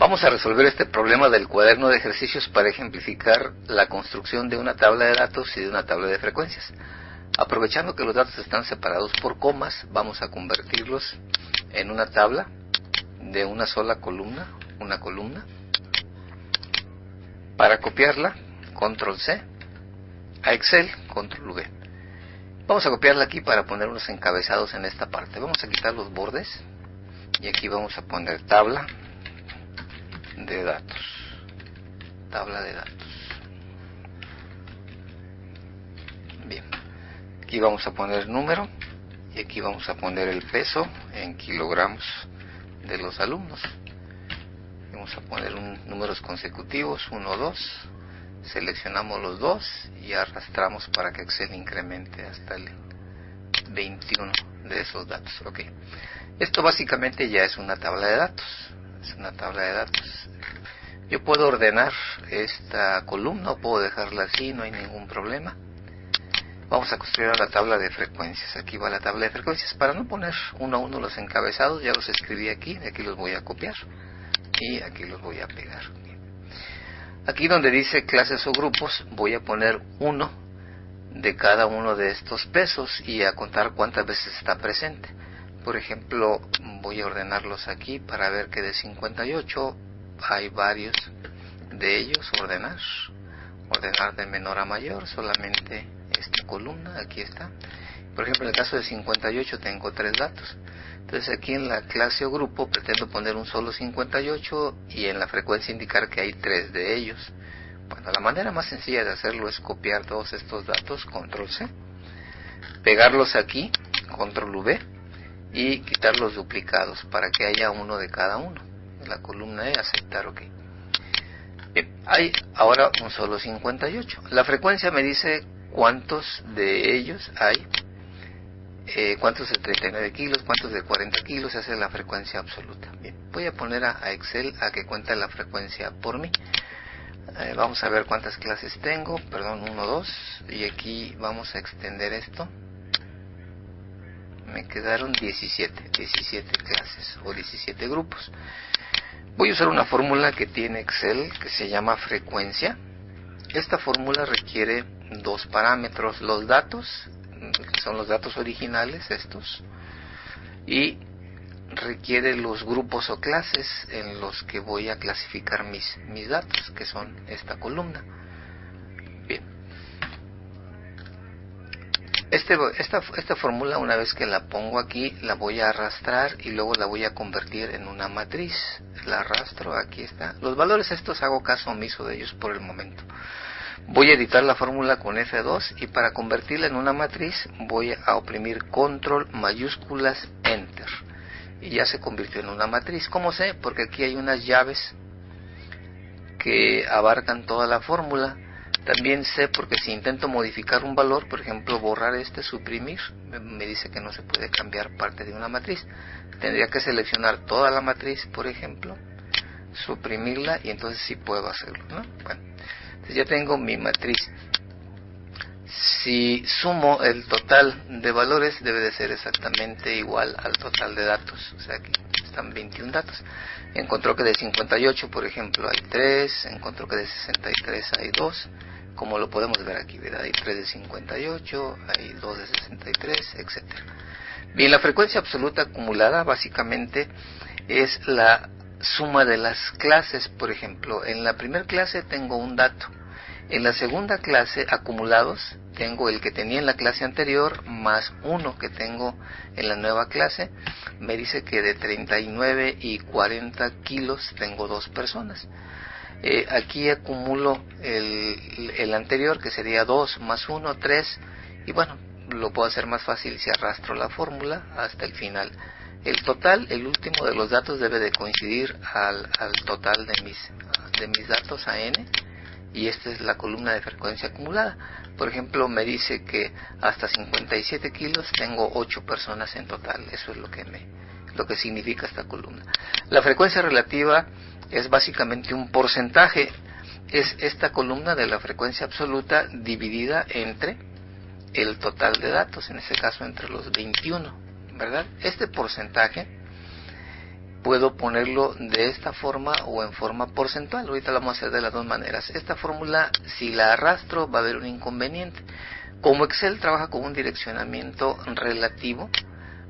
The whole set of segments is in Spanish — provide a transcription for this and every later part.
Vamos a resolver este problema del cuaderno de ejercicios para ejemplificar la construcción de una tabla de datos y de una tabla de frecuencias. Aprovechando que los datos están separados por comas, vamos a convertirlos en una tabla de una sola columna, una columna. Para copiarla, control C, a Excel, control V. Vamos a copiarla aquí para poner unos encabezados en esta parte. Vamos a quitar los bordes y aquí vamos a poner tabla de datos. Tabla de datos. Bien. Aquí vamos a poner número y aquí vamos a poner el peso en kilogramos de los alumnos. Vamos a poner números consecutivos, 1, 2. Seleccionamos los dos y arrastramos para que Excel incremente hasta el 21 de esos datos. Ok. Esto básicamente ya es una tabla de datos. Es una tabla de datos. Yo puedo ordenar esta columna o puedo dejarla así, no hay ningún problema. Vamos a construir la tabla de frecuencias. Aquí va la tabla de frecuencias. Para no poner uno a uno los encabezados, ya los escribí aquí. De aquí los voy a copiar y aquí los voy a pegar. Aquí donde dice clases o grupos, voy a poner uno de cada uno de estos pesos y a contar cuántas veces está presente. Por ejemplo, voy a ordenarlos aquí para ver que de 58 hay varios de ellos. Ordenar de menor a mayor, solamente esta columna, aquí está. Por ejemplo, en el caso de 58 tengo 3 datos. Entonces aquí en la clase o grupo pretendo poner un solo 58 y en la frecuencia indicar que hay 3 de ellos. Bueno, la manera más sencilla de hacerlo es copiar todos estos datos, control C, pegarlos aquí, control V, y quitar los duplicados para que haya uno de cada uno. En la columna E, aceptar, ok. Bien, hay ahora un solo 58. La frecuencia me dice cuántos de ellos hay. Cuántos de 39 kilos, cuántos de 40 kilos, esa es la frecuencia absoluta. Bien, voy a poner a Excel a que cuente la frecuencia por mí. Vamos a ver cuántas clases tengo, 1, 2, y aquí vamos a extender esto. Me quedaron 17 clases o 17 grupos. Voy a usar una fórmula que tiene Excel que se llama frecuencia. Esta fórmula requiere dos parámetros: los datos, que son los datos originales estos, y requiere los grupos o clases en los que voy a clasificar mis datos, que son esta columna. Bien, esta fórmula, una vez que la pongo aquí, la voy a arrastrar y luego la voy a convertir en una matriz. La arrastro, aquí está. Los valores estos hago caso omiso de ellos por el momento. Voy a editar la fórmula con F2 y para convertirla en una matriz voy a oprimir control mayúsculas enter y ya se convirtió en una matriz. ¿Cómo sé? Porque aquí hay unas llaves que abarcan toda la fórmula. También sé porque si intento modificar un valor, por ejemplo borrar suprimir, me dice que no se puede cambiar parte de una matriz. Tendría que seleccionar toda la matriz, por ejemplo, suprimirla y entonces sí puedo hacerlo, ¿no? Bueno, entonces ya tengo mi matriz. Si sumo el total de valores debe de ser exactamente igual al total de datos. O sea, aquí están 21 datos. Encontró que de 58, por ejemplo, hay 3. Encontró que de 63 hay 2. Como lo podemos ver aquí, ¿verdad? Hay 3 de 58, hay 2 de 63, etc. Bien, la frecuencia absoluta acumulada básicamente es la suma de las clases. Por ejemplo, en la primera clase tengo un dato. En la segunda clase, acumulados, tengo el que tenía en la clase anterior más uno que tengo en la nueva clase. Me dice que de 39 y 40 kilos tengo 2 personas. Aquí acumulo el anterior, que sería 2 más 1, 3. Y bueno, lo puedo hacer más fácil si arrastro la fórmula hasta el final. El total, el último de los datos, debe de coincidir al total de mis datos, a n. Y esta es la columna de frecuencia acumulada. Por ejemplo, me dice que hasta 57 kilos tengo 8 personas en total. Eso es lo que significa esta columna. La frecuencia relativa es básicamente un porcentaje. Es esta columna de la frecuencia absoluta dividida entre el total de datos, en este caso entre los 21, ¿verdad? Este porcentaje puedo ponerlo de esta forma o en forma porcentual. Ahorita lo vamos a hacer de las dos maneras. Esta fórmula, si la arrastro, va a haber un inconveniente. Como Excel trabaja con un direccionamiento relativo,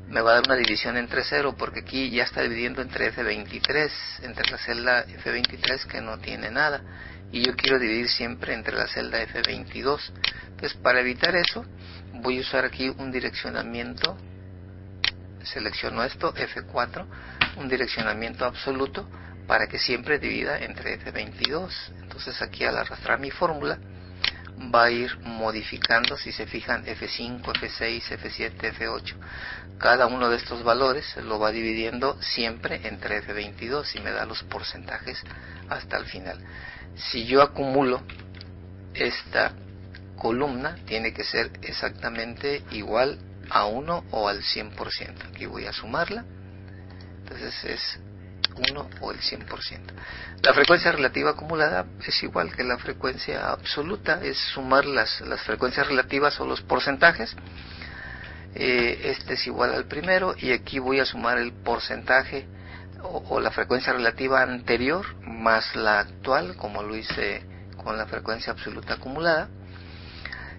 me va a dar una división entre 0, porque aquí ya está dividiendo entre F23, entre la celda F23 que no tiene nada, y yo quiero dividir siempre entre la celda F22. Entonces, para evitar eso, voy a usar aquí un direccionamiento, selecciono esto, F4, un direccionamiento absoluto, para que siempre divida entre F22. Entonces aquí, al arrastrar mi fórmula, va a ir modificando, si se fijan, F5, F6, F7, F8. Cada uno de estos valores lo va dividiendo siempre entre F22 y me da los porcentajes hasta el final. Si yo acumulo esta columna, tiene que ser exactamente igual a 1 o al 100%. Aquí voy a sumarla. Entonces es 1 o el 100%. La frecuencia relativa acumulada es igual que la frecuencia absoluta, es sumar las frecuencias relativas o los porcentajes. Este es igual al primero, y aquí voy a sumar el porcentaje o la frecuencia relativa anterior más la actual, como lo hice con la frecuencia absoluta acumulada.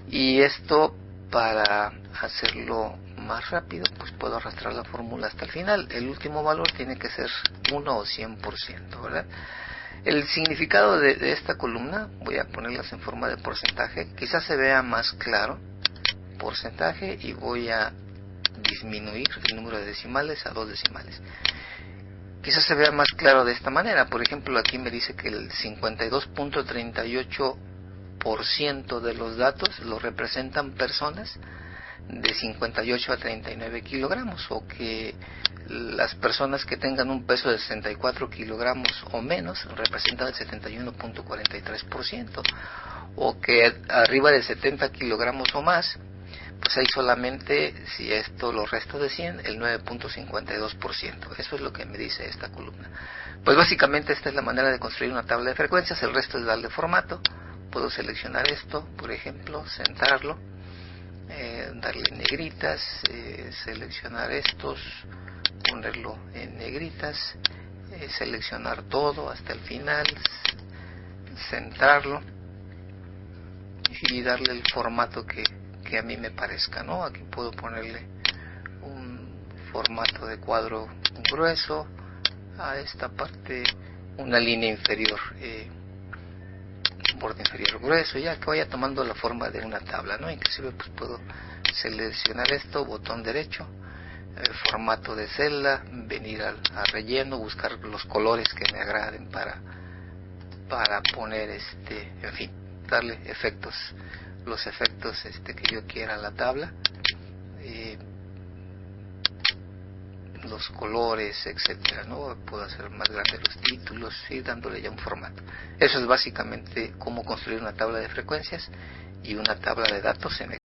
Y esto, para hacerlo más rápido, pues puedo arrastrar la fórmula hasta el final. El último valor tiene que ser 1 o 100%, ¿verdad? El significado de esta columna, voy a ponerlas en forma de porcentaje, quizás se vea más claro, porcentaje, y voy a disminuir el número de decimales a 2 decimales. Quizás se vea más claro de esta manera. Por ejemplo, aquí me dice que el 52.38% de los datos lo representan personas de 58 a 39 kilogramos, o que las personas que tengan un peso de 64 kilogramos o menos representan el 71.43%, o que arriba de 70 kilogramos o más, pues hay solamente, si esto lo resto de 100, el 9.52%. Eso es lo que me dice esta columna. Pues básicamente esta es la manera de construir una tabla de frecuencias. El resto es darle formato. Puedo seleccionar esto, por ejemplo, centrarlo, darle negritas, seleccionar estos, ponerlo en negritas, seleccionar todo hasta el final, centrarlo y darle el formato que a mí me parezca, ¿no? Aquí puedo ponerle un formato de cuadro grueso, a esta parte una línea inferior, borde inferior grueso, ya que vaya tomando la forma de una tabla, ¿no? Inclusive pues puedo seleccionar esto, botón derecho, formato de celda, venir al relleno, buscar los colores que me agraden para poner en fin, darle efectos, los efectos que yo quiera a la tabla, los colores, etcétera, ¿no? Puedo hacer más grandes los títulos, y dándole ya un formato. Eso es básicamente cómo construir una tabla de frecuencias y una tabla de datos en